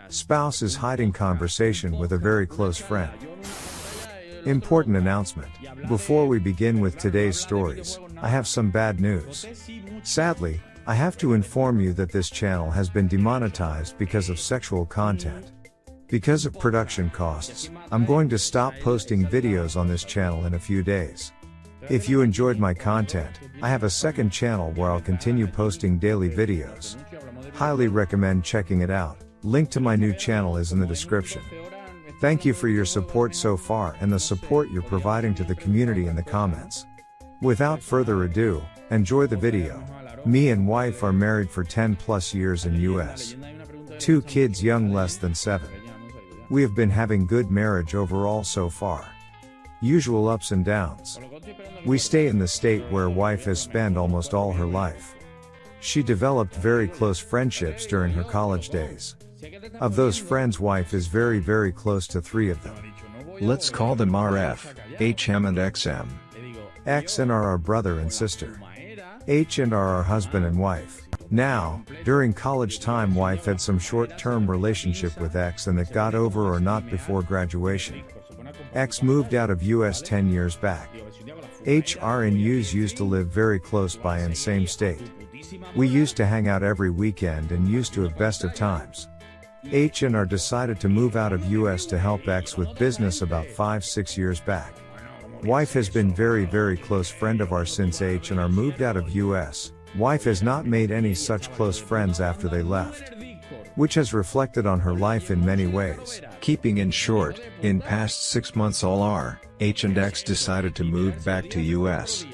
Spouse is hiding conversation with a very close friend. Important announcement. Before we begin with today's stories, I have some bad news. Sadly, I have to inform you that this channel has been demonetized because of sexual content. Because of production costs, I'm going to stop posting videos on this channel in a few days. If you enjoyed my content, I have a second channel where I'll continue posting daily videos. Highly recommend checking it out. Link to my new channel is in the description. Thank you for your support so far and the support you're providing to the community in the comments. Without further ado, enjoy the video. Me and wife are married for 10 plus years in US. 2 kids young less than 7. We have been having good marriage overall so far. Usual ups and downs. We stay in the state where wife has spent almost all her life. She developed very close friendships during her college days. Of those friends, wife is very close to 3 of them. Let's call them RF, HM and XM. X and R are brother and sister. H and R are husband and wife. Now, during college time, wife had some short-term relationship with X and that got over or not before graduation. X moved out of US 10 years back. H, R and U's used to live very close by in same state. We used to hang out every weekend and used to have best of times. H and R decided to move out of US to help X with business about 5-6 years back. Wife has been very close friend of ours since H and R moved out of US. Wife has not made any such close friends after they left, which has reflected on her life in many ways. Keeping in short, in past 6 months all R, H and X decided to move back to US.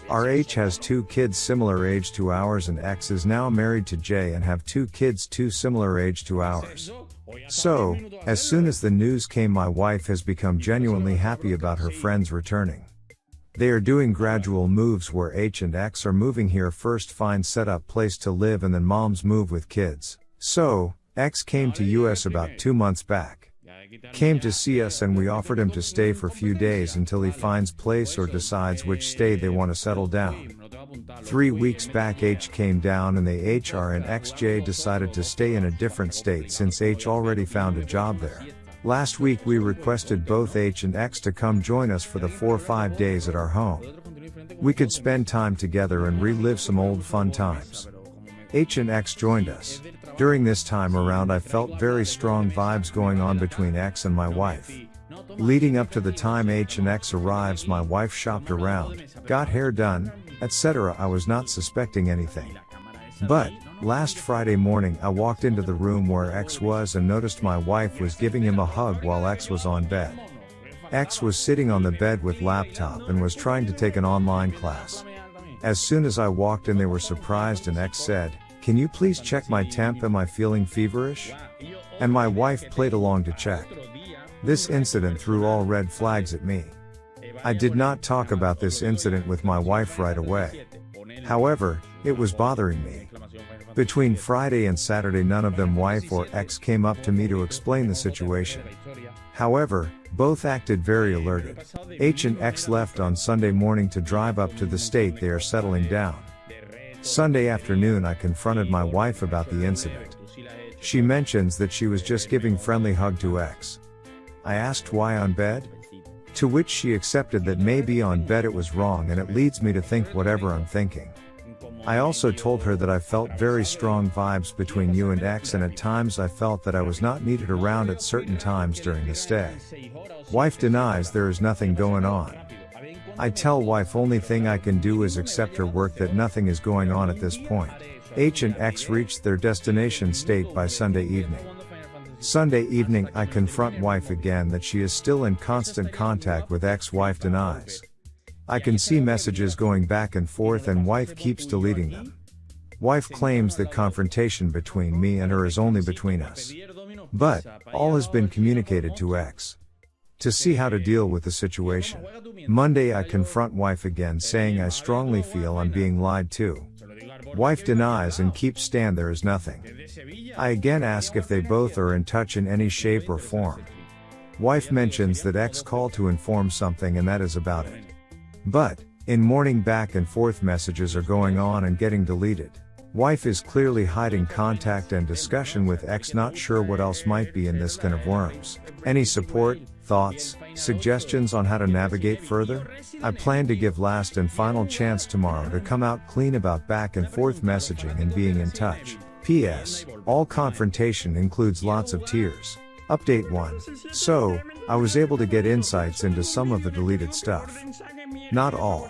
RH has 2 kids similar age to ours and X is now married to J and have 2 kids too similar age to ours. So, as soon as the news came, my wife has become genuinely happy about her friends returning. They are doing gradual moves where H and X are moving here first, find set up place to live, and then moms move with kids. So, X came to US about 2 months back. Came to see us and we offered him to stay for few days until he finds place or decides which state they want to settle down. 3 weeks back H came down and they HR and XJ decided to stay in a different state since H already found a job there. Last week we requested both H and X to come join us for the 4 or 5 days at our home. We could spend time together and relive some old fun times. H and X joined us. During this time around I felt very strong vibes going on between X and my wife. Leading up to the time H and X arrives, my wife shopped around, got hair done, etc. I was not suspecting anything. But, last Friday morning I walked into the room where X was and noticed my wife was giving him a hug while X was on bed. X was sitting on the bed with laptop and was trying to take an online class. As soon as I walked in they were surprised and X said, "Can you please check my temp, am I feeling feverish?" And my wife played along to check. This incident threw all red flags at me. I did not talk about this incident with my wife right away. However, it was bothering me. Between Friday and Saturday none of them, wife or X, came up to me to explain the situation. However, both acted very alerted. H and X left on Sunday morning to drive up to the state they are settling down. Sunday afternoon I confronted my wife about the incident. She mentions that she was just giving friendly hug to X. I asked why on bed? To which she accepted that maybe on bed it was wrong and it leads me to think whatever I'm thinking. I also told her that I felt very strong vibes between you and X and at times I felt that I was not needed around at certain times during the stay. Wife denies there is nothing going on. I tell wife only thing I can do is accept her work, that nothing is going on at this point. H and X reached their destination state by Sunday evening. Sunday evening I confront wife again that she is still in constant contact with X. Wife denies. I can see messages going back and forth and wife keeps deleting them. Wife claims that confrontation between me and her is only between us. But, all has been communicated to X. To see how to deal with the situation. Monday I confront wife again saying I strongly feel I'm being lied to. Wife denies and keeps stand there is nothing. I again ask if they both are in touch in any shape or form. Wife mentions that X called to inform something and that is about it. But, in morning back and forth messages are going on and getting deleted. Wife is clearly hiding contact and discussion with ex, not sure what else might be in this can of worms. Any support, thoughts, suggestions on how to navigate further? I plan to give last and final chance tomorrow to come out clean about back and forth messaging and being in touch. P.S. All confrontation includes lots of tears. Update 1. So, I was able to get insights into some of the deleted stuff. Not all.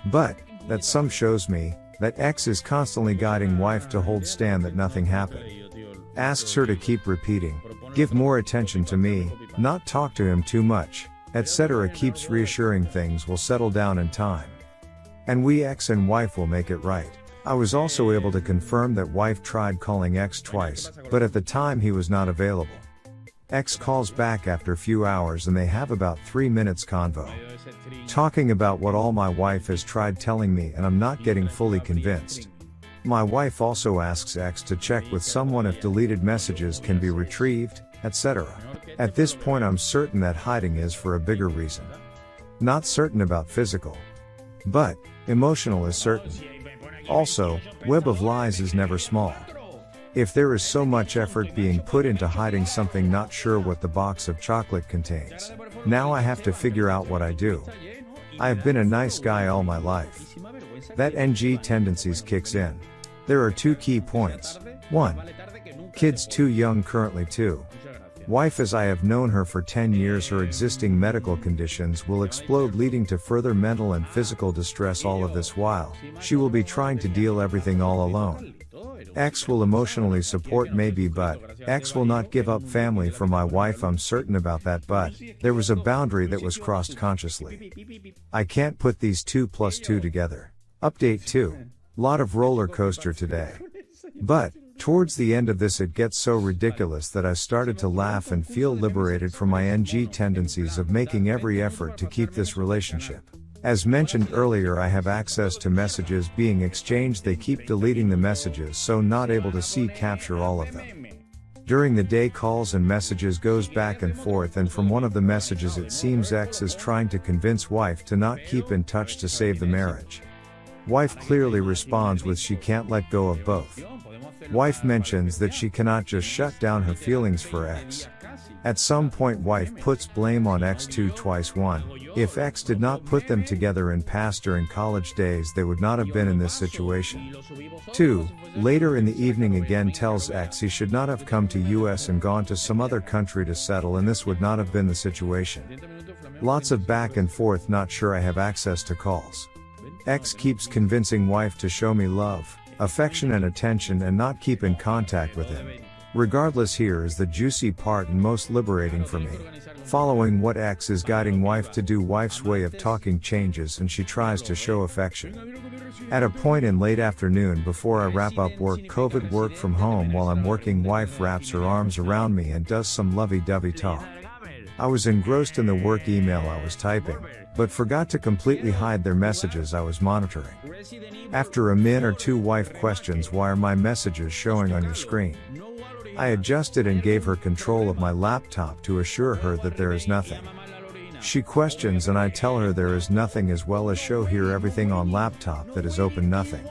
But, that some shows me, that ex is constantly guiding wife to hold stand that nothing happened. Asks her to keep repeating, give more attention to me, not talk to him too much, etc. Keeps reassuring things will settle down in time. And we ex and wife will make it right. I was also able to confirm that wife tried calling ex twice, but at the time he was not available. Ex calls back after a few hours and they have about 3 minutes convo. Talking about what all my wife has tried telling me and I'm not getting fully convinced. My wife also asks ex to check with someone if deleted messages can be retrieved, etc. At this point I'm certain that hiding is for a bigger reason. Not certain about physical. But, emotional is certain. Also, web of lies is never small. If there is so much effort being put into hiding something, not sure what the box of chocolate contains. Now I have to figure out what I do. I have been a nice guy all my life. That NG tendencies kicks in. There are 2 key points. 1. Kids too young, currently 2. Wife, as I have known her for 10 years, her existing medical conditions will explode, leading to further mental and physical distress. All of this while she will be trying to deal everything all alone. Ex will emotionally support maybe, but ex will not give up family for my wife, I'm certain about that, but there was a boundary that was crossed consciously. I can't put these 2 plus 2 together. Update 2. Lot of roller coaster today. But, towards the end of this it gets so ridiculous that I started to laugh and feel liberated from my NG tendencies of making every effort to keep this relationship. As mentioned earlier, I have access to messages being exchanged. They keep deleting the messages, so not able to capture all of them. During the day calls and messages goes back and forth, and from one of the messages it seems ex is trying to convince wife to not keep in touch to save the marriage. Wife clearly responds with she can't let go of both. Wife mentions that she cannot just shut down her feelings for ex. At some point wife puts blame on ex too twice. 1. If ex did not put them together in past during college days, they would not have been in this situation. 2. Later in the evening again tells ex he should not have come to US and gone to some other country to settle, and this would not have been the situation. Lots of back and forth, not sure I have access to calls. Ex keeps convincing wife to show me love, affection and attention and not keep in contact with him. Regardless, here is the juicy part and most liberating for me. Following what ex is guiding wife to do, wife's way of talking changes and she tries to show affection. At a point in late afternoon before I wrap up work, COVID work from home, while I'm working, wife wraps her arms around me and does some lovey-dovey talk. I was engrossed in the work email I was typing, but forgot to completely hide their messages I was monitoring. After a min or 2, wife questions, why are my messages showing on your screen? I adjusted and gave her control of my laptop to assure her that there is nothing. She questions and I tell her there is nothing, as well as show here everything on laptop that is open, nothing.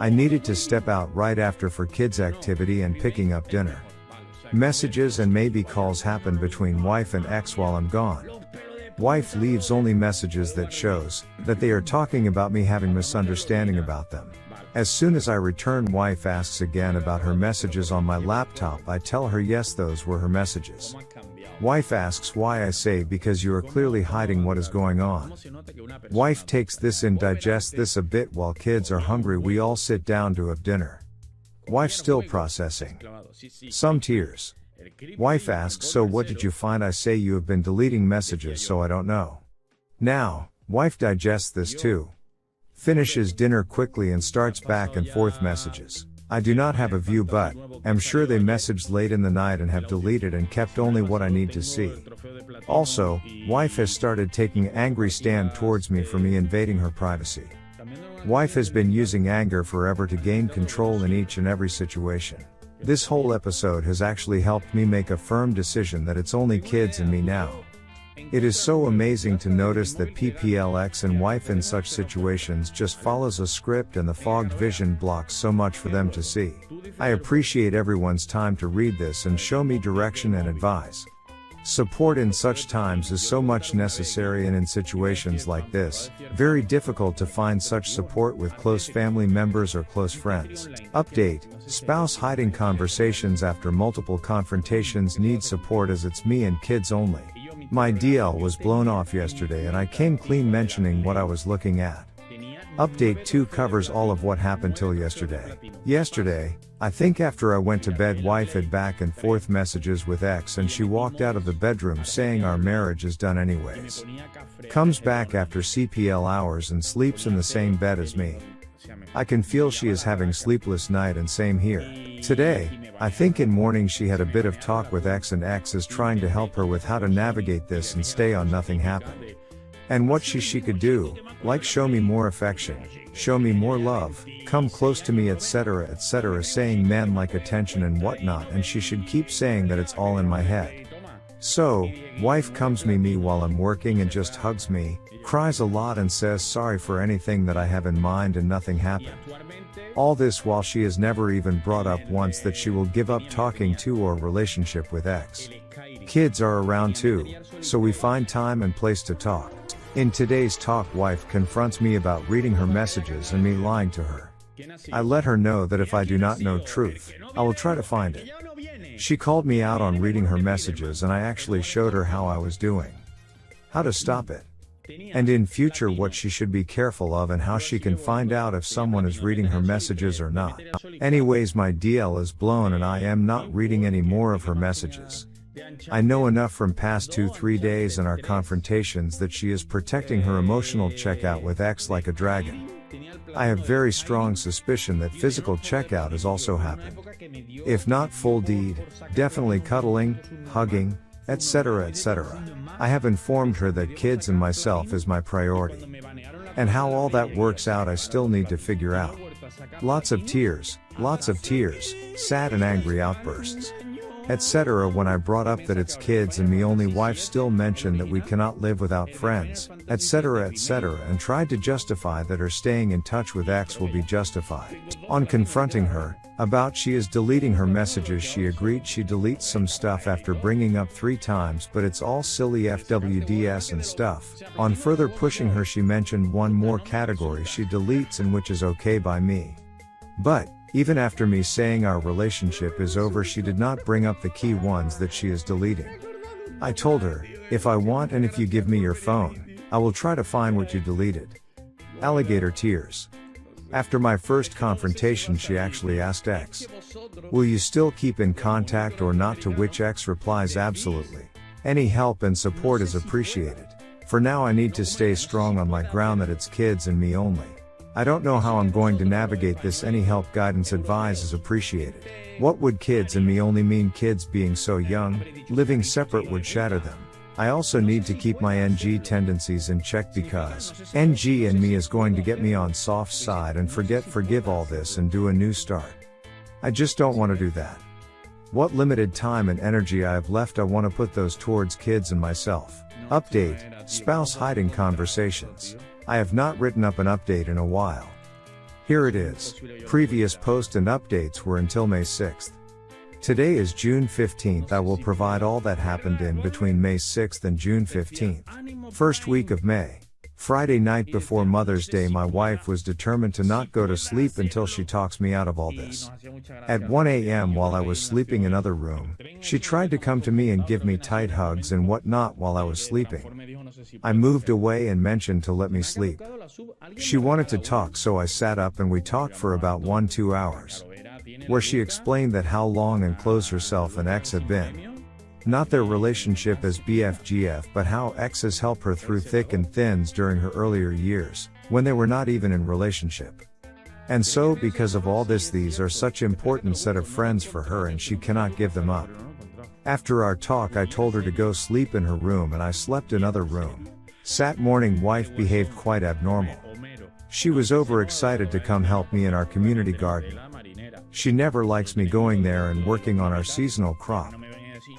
I needed to step out right after for kids activity and picking up dinner. Messages and maybe calls happen between wife and ex while I'm gone. Wife leaves only messages that shows that they are talking about me, having misunderstanding about them. As soon as I return, wife asks again about her messages on my laptop. I tell her yes, those were her messages. Wife asks why. I say because you are clearly hiding what is going on. Wife takes this in, digests this a bit while kids are hungry. We all sit down to have dinner. Wife still processing. Some tears. Wife asks, so what did you find? I say you have been deleting messages, so I don't know. Now, wife digests this too. Finishes dinner quickly and starts back and forth messages. I do not have a view, but am sure they messaged late in the night and have deleted and kept only what I need to see. Also, wife has started taking angry stand towards me for me invading her privacy. Wife has been using anger forever to gain control in each and every situation. This whole episode has actually helped me make a firm decision that it's only kids and me now. It is so amazing to notice that PPLX and wife in such situations just follows a script and the fogged vision blocks so much for them to see. I appreciate everyone's time to read this and show me direction and advise. Support in such times is so much necessary, and in situations like this, very difficult to find such support with close family members or close friends. Update: spouse hiding conversations after multiple confrontations needs support as it's me and kids only. My DL was blown off yesterday and I came clean mentioning what I was looking at. Update 2 covers all of what happened till yesterday. Yesterday, I think after I went to bed, wife had back and forth messages with ex and she walked out of the bedroom saying our marriage is done anyways. Comes back after CPL hours and sleeps in the same bed as me. I can feel she is having sleepless night, and same here. Today, I think in morning she had a bit of talk with ex and ex is trying to help her with how to navigate this and stay on nothing happened. And what she could do, like show me more affection, show me more love, come close to me, etc., saying men like attention and whatnot, and she should keep saying that it's all in my head. So, wife comes me while I'm working and just hugs me, cries a lot and says sorry for anything that I have in mind and nothing happened. All this while she has never even brought up once that she will give up talking to or relationship with ex. Kids are around too, so we find time and place to talk. In today's talk, wife confronts me about reading her messages and me lying to her. I let her know that if I do not know truth, I will try to find it. She called me out on reading her messages and I actually showed her how I was doing. How to stop it. And in future what she should be careful of and how she can find out if someone is reading her messages or not. Anyways, my DL is blown and I am not reading any more of her messages. I know enough from past 2-3 days and our confrontations that she is protecting her emotional checkout with ex like a dragon. I have very strong suspicion that physical checkout has also happened. If not full deed, definitely cuddling, hugging, etc. I have informed her that kids and myself is my priority. And how all that works out I still need to figure out. Lots of tears, sad and angry outbursts, etc. When I brought up that it's kids and me only, wife still mentioned that we cannot live without friends, etc. and tried to justify that her staying in touch with ex will be justified. On confronting her about she is deleting her messages, she agreed she deletes some stuff after bringing up 3 times, but it's all silly FWDS and stuff. On further pushing her, she mentioned one more category she deletes, and which is okay by me. But even after me saying our relationship is over, she did not bring up the key ones that she is deleting. I told her, if I want and if you give me your phone, I will try to find what you deleted. Alligator tears. After my first confrontation, she actually asked ex, will you still keep in contact or not, to which ex replies, absolutely. Any help and support is appreciated. For now I need to stay strong on my ground that it's kids and me only. I don't know how I'm going to navigate this. Any help, guidance, advice is appreciated. What would kids and me only mean? Kids being so young, living separate would shatter them. I also need to keep my NG tendencies in check because NG and me is going to get me on soft side and forgive all this and do a new start. I just don't want to do that. What limited time and energy I have left, I want to put those towards kids and myself. Update: spouse hiding conversations. I have not written up an update in a while. Here it is. Previous post and updates were until May 6th. Today is June 15th. I will provide all that happened in between May 6th and June 15th. First week of May. Friday night before Mother's Day, my wife was determined to not go to sleep until she talks me out of all this. At 1 a.m. while I was sleeping in another room, she tried to come to me and give me tight hugs and whatnot while I was sleeping. I moved away and mentioned to let me sleep. She wanted to talk, so I sat up and we talked for about 1-2 hours. Where she explained that how long and close herself and ex had been. Not their relationship as BFGF, but how ex has helped her through thick and thins during her earlier years, when they were not even in relationship. And so because of all this, these are such important set of friends for her and she cannot give them up. After our talk, I told her to go sleep in her room and I slept in another room. Sat morning, wife behaved quite abnormal. She was overexcited to come help me in our community garden. She never likes me going there and working on our seasonal crop.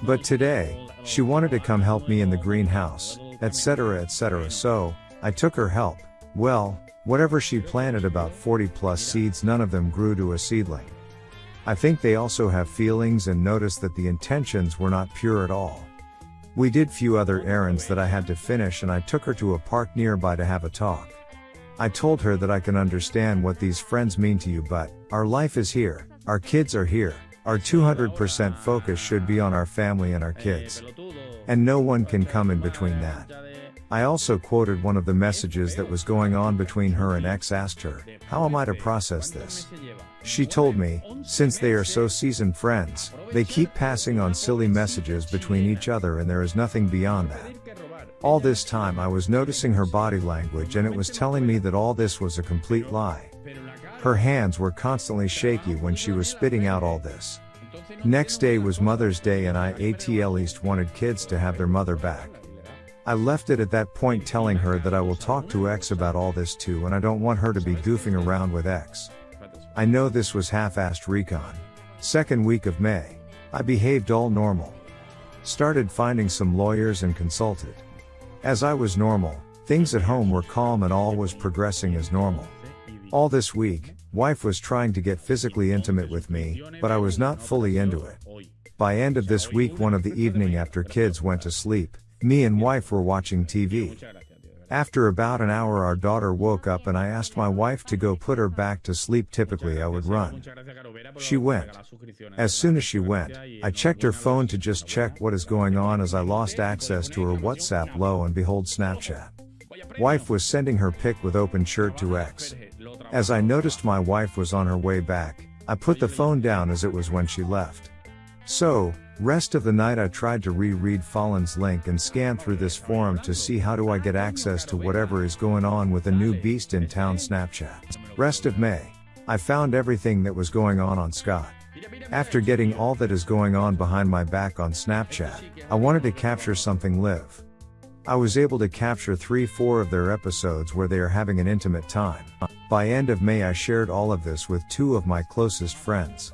But today, she wanted to come help me in the greenhouse, etc., etc. So, I took her help. Well, whatever she planted, about 40 plus seeds, none of them grew to a seedling. I think they also have feelings and noticed that the intentions were not pure at all. We did few other errands that I had to finish, and I took her to a park nearby to have a talk. I told her that I can understand what these friends mean to you, but our life is here, our kids are here, our 200% focus should be on our family and our kids. And no one can come in between that. I also quoted one of the messages that was going on between her and X, asked her, how am I to process this? She told me, since they are so seasoned friends, they keep passing on silly messages between each other and there is nothing beyond that. All this time I was noticing her body language and it was telling me that all this was a complete lie. Her hands were constantly shaky when she was spitting out all this. Next day was Mother's Day and I at least wanted kids to have their mother back. I left it at that point, telling her that I will talk to X about all this too, and I don't want her to be goofing around with X. I know this was half-assed recon. Second week of May. I behaved all normal. Started finding some lawyers and consulted. As I was normal, things at home were calm and all was progressing as normal. All this week, wife was trying to get physically intimate with me, but I was not fully into it. By end of this week, one of the evening after kids went to sleep, me and wife were watching TV. After about an hour our daughter woke up and I asked my wife to go put her back to sleep. Typically I would run. She went. As soon as she went, I checked her phone to just check what is going on, as I lost access to her WhatsApp. Lo and behold, Snapchat. Wife was sending her pic with open shirt to X. As I noticed my wife was on her way back, I put the phone down as it was when she left. So, rest of the night I tried to reread Fallen's link and scan through this forum to see how do I get access to whatever is going on with a new beast in town, Snapchat. Rest of May. I found everything that was going on Scott. After getting all that is going on behind my back on Snapchat, I wanted to capture something live. I was able to capture 3-4 of their episodes where they are having an intimate time. By end of May I shared all of this with 2 of my closest friends.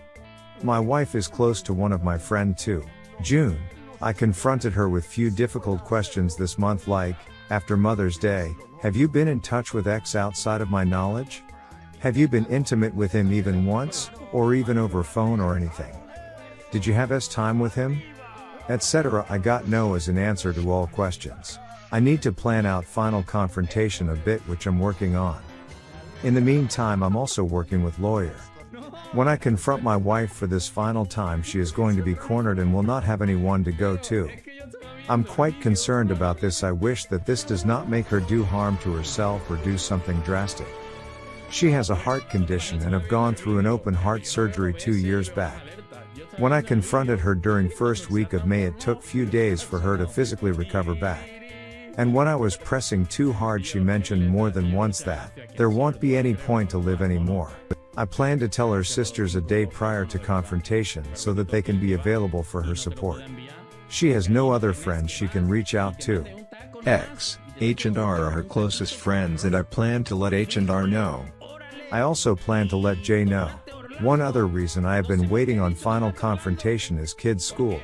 My wife is close to one of my friend too. June. I confronted her with few difficult questions this month, like, after Mother's Day, have you been in touch with X outside of my knowledge? Have you been intimate with him even once, or even over phone or anything? Did you have time with him? Etc. I got no as an answer to all questions. I need to plan out final confrontation a bit, which I'm working on. In the meantime I'm also working with lawyer. When I confront my wife for this final time, she is going to be cornered and will not have anyone to go to. I'm quite concerned about this. I wish that this does not make her do harm to herself or do something drastic. She has a heart condition and have gone through an open heart surgery 2 years back. When I confronted her during first week of May, it took few days for her to physically recover back. And when I was pressing too hard, she mentioned more than once that there won't be any point to live anymore. I plan to tell her sisters a day prior to confrontation so that they can be available for her support. She has no other friends she can reach out to. X, H and R are her closest friends and I plan to let H and R know. I also plan to let J know. One other reason I have been waiting on final confrontation is kids' school.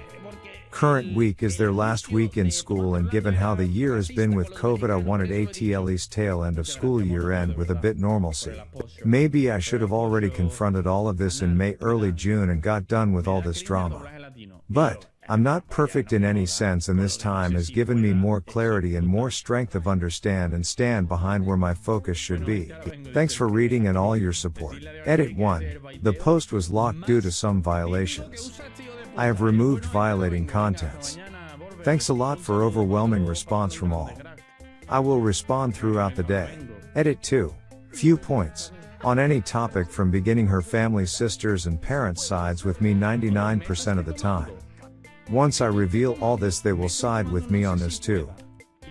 Current week is their last week in school, and given how the year has been with COVID, I wanted at least tail end of school year end with a bit normalcy. Maybe I should have already confronted all of this in May, early June and got done with all this drama. But, I'm not perfect in any sense, and this time has given me more clarity and more strength of understand and stand behind where my focus should be. Thanks for reading and all your support. Edit 1. The post was locked due to some violations. I have removed violating contents. Thanks a lot for overwhelming response from all. I will respond throughout the day. Edit 2. Few points. On any topic from beginning, her family, sisters and parents sides with me 99% of the time. Once I reveal all this, they will side with me on this too.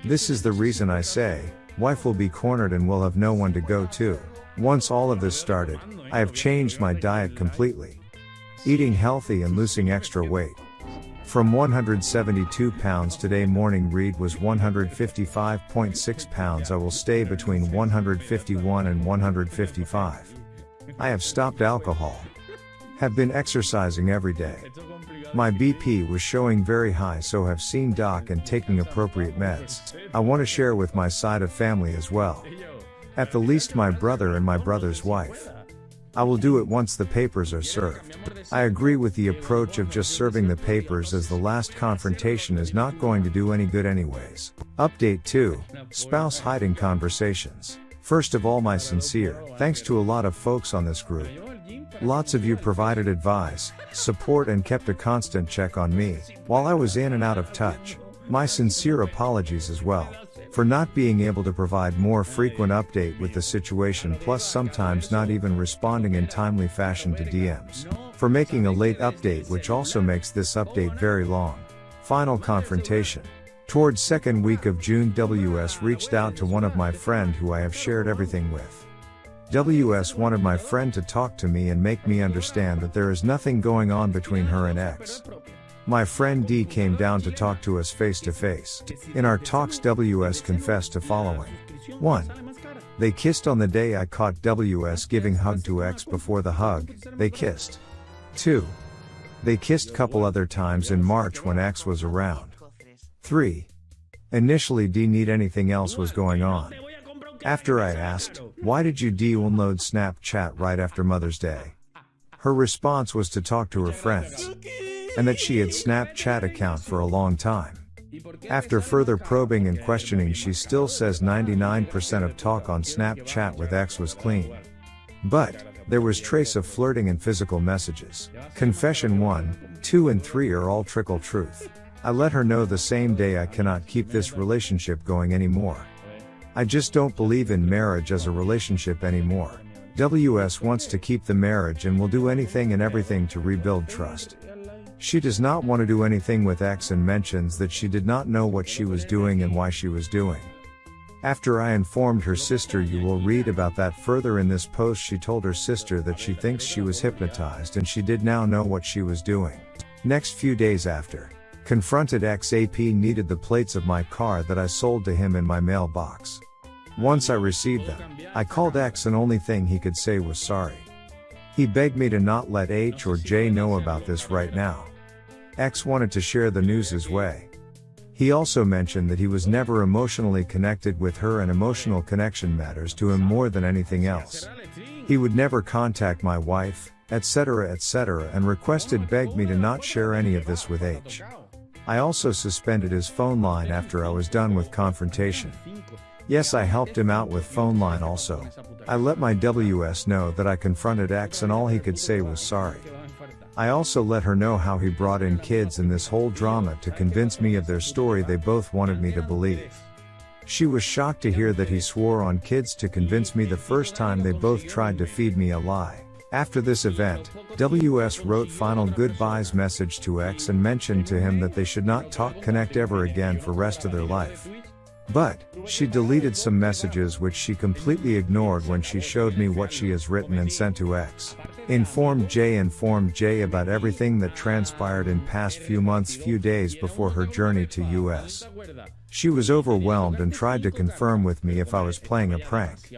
This is the reason I say, wife will be cornered and will have no one to go to. Once all of this started, I have changed my diet completely. Eating healthy and losing extra weight. From 172 pounds today, morning read was 155.6 pounds. I will stay between 151 and 155. I have stopped alcohol. Have been exercising every day. My BP was showing very high, so have seen doc and taking appropriate meds. I want to share with my side of family as well. At the least my brother and my brother's wife. I will do it once the papers are served. I agree with the approach of just serving the papers, as the last confrontation is not going to do any good anyways. Update 2. Spouse hiding conversations. First of all, my sincere thanks to a lot of folks on this group. Lots of you provided advice, support and kept a constant check on me, while I was in and out of touch. My sincere apologies as well, for not being able to provide more frequent update with the situation, plus sometimes not even responding in timely fashion to DMs. For making a late update, which also makes this update very long. Final confrontation. Towards second week of June, WS reached out to one of my friend who I have shared everything with. WS wanted my friend to talk to me and make me understand that there is nothing going on between her and X. My friend D came down to talk to us face to face. In our talks, WS confessed to following. 1. They kissed on the day I caught WS giving hug to X. Before the hug, they kissed. 2. They kissed couple other times in March when X was around. 3. Initially D need anything else was going on. After I asked, why did you download Snapchat right after Mother's Day? Her response was to talk to her friends, and that she had Snapchat account for a long time. After further probing and questioning, she still says 99% of talk on Snapchat with X was clean. But there was trace of flirting and physical messages. Confession 1, 2 and 3 are all trickle truth. I let her know the same day I cannot keep this relationship going anymore. I just don't believe in marriage as a relationship anymore. WS wants to keep the marriage and will do anything and everything to rebuild trust. She does not want to do anything with X and mentions that she did not know what she was doing and why she was doing. After I informed her sister, you will read about that further in this post. She told her sister that she thinks she was hypnotized and she did now know what she was doing. Next few days after, confronted X. AP needed the plates of my car that I sold to him in my mailbox. Once I received them, I called X and only thing he could say was sorry. He begged me to not let H or J know about this right now. X wanted to share the news his way. He also mentioned that he was never emotionally connected with her and emotional connection matters to him more than anything else. He would never contact my wife, etc., and begged me to not share any of this with H. I also suspended his phone line after I was done with confrontation. Yes, I helped him out with phone line also. I let my WS know that I confronted X and all he could say was sorry. I also let her know how he brought in kids in this whole drama to convince me of their story they both wanted me to believe. She was shocked to hear that he swore on kids to convince me the first time they both tried to feed me a lie. After this event, WS wrote final goodbyes message to X and mentioned to him that they should not connect ever again for rest of their life. But she deleted some messages which she completely ignored when she showed me what she has written and sent to X. Informed J about everything that transpired in past few months, few days before her journey to US. She was overwhelmed and tried to confirm with me if I was playing a prank.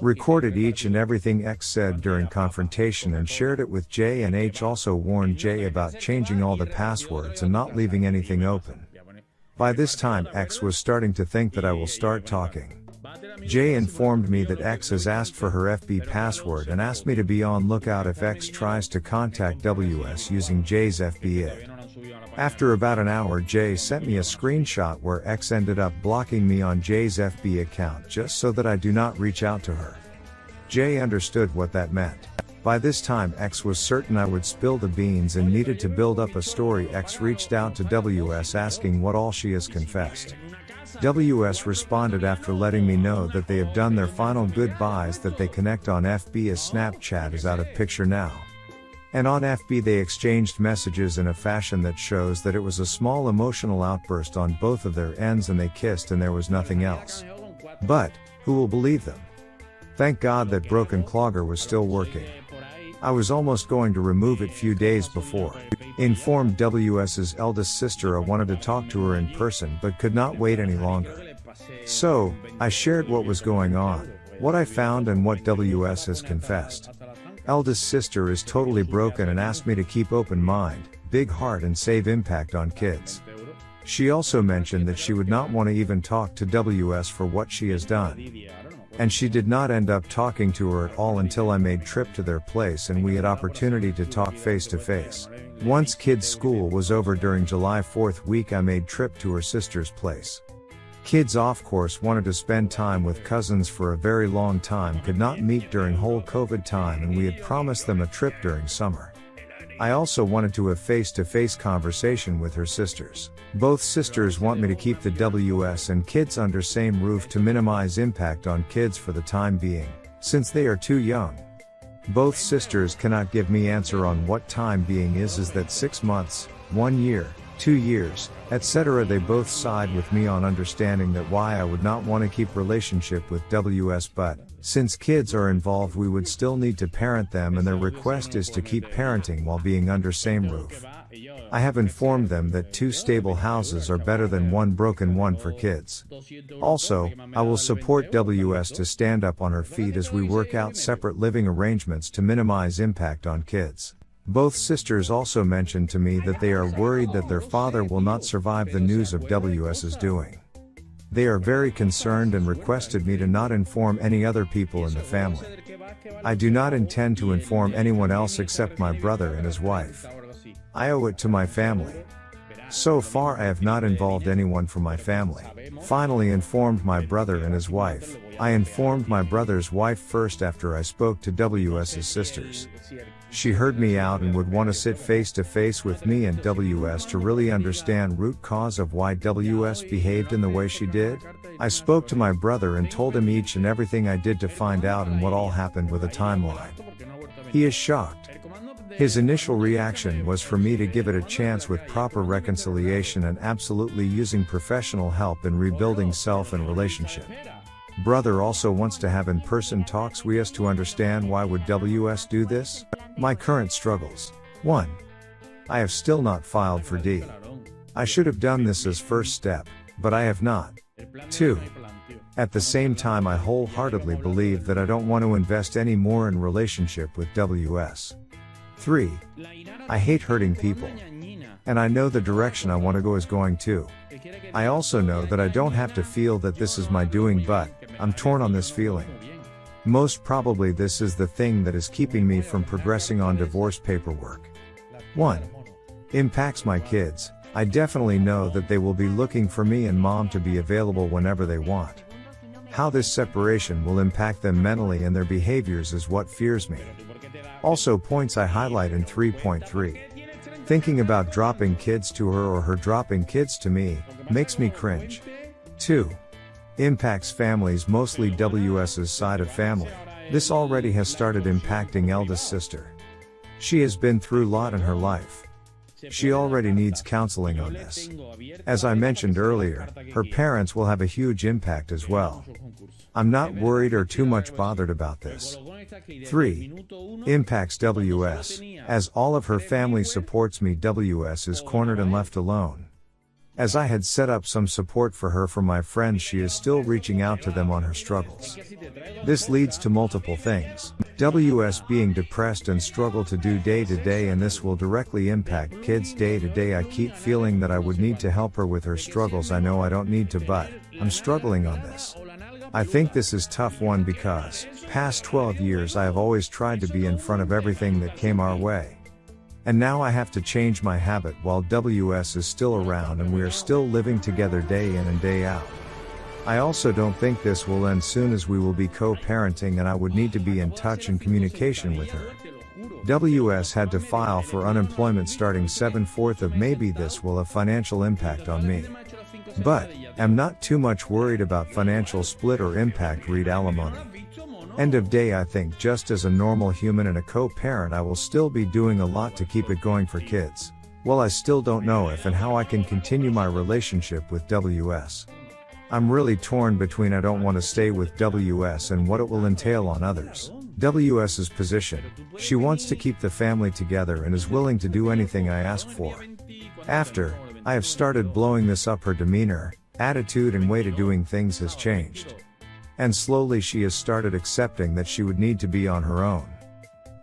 Recorded each and everything X said during confrontation and shared it with J, and H also warned J about changing all the passwords and not leaving anything open. By this time X was starting to think that I will start talking. J informed me that X has asked for her FB password and asked me to be on lookout if X tries to contact WS using J's FB. After about an hour, J sent me a screenshot where X ended up blocking me on J's FB account just so that I do not reach out to her. J understood what that meant. By this time X was certain I would spill the beans and needed to build up a story. X reached out to WS asking what all she has confessed. WS responded after letting me know that they have done their final goodbyes, that they connect on FB as Snapchat is out of picture now. And on FB they exchanged messages in a fashion that shows that it was a small emotional outburst on both of their ends and they kissed and there was nothing else. But, who will believe them? Thank God that broken clogger was still working. I was almost going to remove it few days before. Informed WS's eldest sister I wanted to talk to her in person but could not wait any longer. So, I shared what was going on, what I found and what WS has confessed. Eldest sister is totally broken and asked me to keep open mind, big heart and save impact on kids. She also mentioned that she would not want to even talk to WS for what she has done. And she did not end up talking to her at all until I made trip to their place and we had opportunity to talk face to face. Once kids' school was over during July 4th week, I made trip to her sister's place. Kids of course wanted to spend time with cousins for a very long time, could not meet during whole COVID time, and we had promised them a trip during summer. I also wanted to have face-to-face conversation with her sisters. Both sisters want me to keep the WS and kids under same roof to minimize impact on kids for the time being, since they are too young. Both sisters cannot give me answer on what time being is that 6 months, 1 year, 2 years, etc. They both side with me on understanding that why I would not want to keep relationship with WS, but since kids are involved we would still need to parent them, and their request is to keep parenting while being under same roof. I have informed them that 2 stable houses are better than 1 broken one for kids. Also, I will support WS to stand up on her feet as we work out separate living arrangements to minimize impact on kids. Both sisters also mentioned to me that they are worried that their father will not survive the news of WS's doing. They are very concerned and requested me to not inform any other people in the family. I do not intend to inform anyone else except my brother and his wife. I owe it to my family. So far I have not involved anyone from my family. Finally informed my brother and his wife. I informed my brother's wife first after I spoke to WS's sisters. She heard me out and would want to sit face to face with me and WS to really understand root cause of why WS behaved in the way she did. I spoke to my brother and told him each and everything I did to find out and what all happened with a timeline. He is shocked. His initial reaction was for me to give it a chance with proper reconciliation and absolutely using professional help in rebuilding self and relationship. Brother also wants to have in-person talks with us to understand why would WS do this? My current struggles. 1. I have still not filed for D. I should have done this as first step, but I have not. 2. At the same time I wholeheartedly believe that I don't want to invest any more in relationship with WS. 3. I hate hurting people. And I know the direction I want to go is going to. I also know that I don't have to feel that this is my doing, but I'm torn on this feeling. Most probably this is the thing that is keeping me from progressing on divorce paperwork. 1. Impacts my kids. I definitely know that they will be looking for me and mom to be available whenever they want. How this separation will impact them mentally and their behaviors is what fears me. Also points I highlight in 3.3. Thinking about dropping kids to her or her dropping kids to me, makes me cringe. 2. Impacts families, mostly WS's side of family. This already has started impacting eldest sister. She has been through a lot in her life. She already needs counseling on this. As I mentioned earlier, her parents will have a huge impact as well. I'm not worried or too much bothered about this. 3. Impacts WS. As all of her family supports me, WS is cornered and left alone. As I had set up some support for her from my friends, she is still reaching out to them on her struggles. This leads to multiple things. WS being depressed and struggle to do day to day, and this will directly impact kids day to day. I keep feeling that I would need to help her with her struggles. I know I don't need to, but I'm struggling on this. I think this is tough one because past 12 years I have always tried to be in front of everything that came our way. And now I have to change my habit while WS is still around and we are still living together day in and day out. I also don't think this will end soon, as we will be co-parenting and I would need to be in touch and communication with her. WS had to file for unemployment starting 7/4 of May. This will have financial impact on me. But am not too much worried about financial split or impact. Read alimony. End of day, I think just as a normal human and a co-parent I will still be doing a lot to keep it going for kids. Well, I still don't know if and how I can continue my relationship with WS. I'm really torn between I don't want to stay with WS and what it will entail on others. WS's position. She wants to keep the family together and is willing to do anything I ask for. After I have started blowing this up, her demeanor, attitude and way to doing things has changed. And slowly she has started accepting that she would need to be on her own.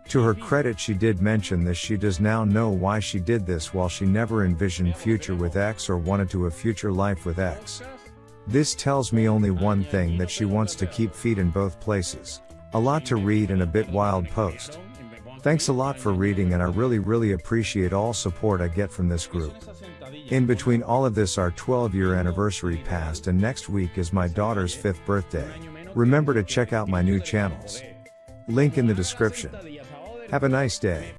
To her credit, she did mention this: she does now know why she did this, while she never envisioned future with X or wanted to a future life with X. This tells me only one thing, that she wants to keep feet in both places. A lot to read and a bit wild post. Thanks a lot for reading, and I really appreciate all support I get from this group. In between all of this, our 12-year anniversary passed, and next week is my daughter's 5th birthday. Remember to check out my new channels. Link in the description. Have a nice day.